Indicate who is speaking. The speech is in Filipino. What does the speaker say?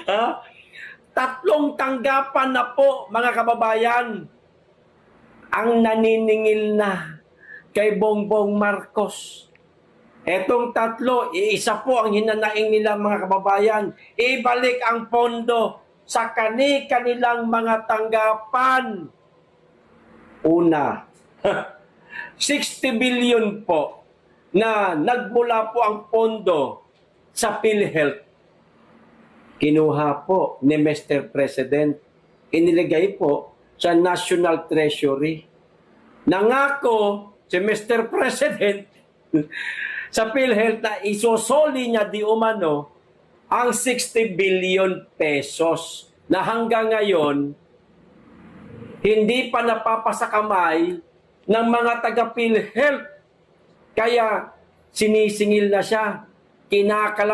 Speaker 1: Ha? Tatlong tanggapan na po, mga kababayan, ang naniningil na kay Bongbong Marcos. Etong tatlo, isa po ang hinanaing nila, mga kababayan, ibalik ang pondo sa kanilang mga tanggapan. Una, 60 billion po na nagmula po ang pondo sa PhilHealth. Kinuha po ni Mr. President, iniligay po sa National Treasury. Nangako si Mr. President sa PhilHealth na isosoli niya di umano ang 60 billion pesos na hanggang ngayon hindi pa napapasakamay ng mga taga-PhilHealth. Kaya sinisingil na siya, kinakalap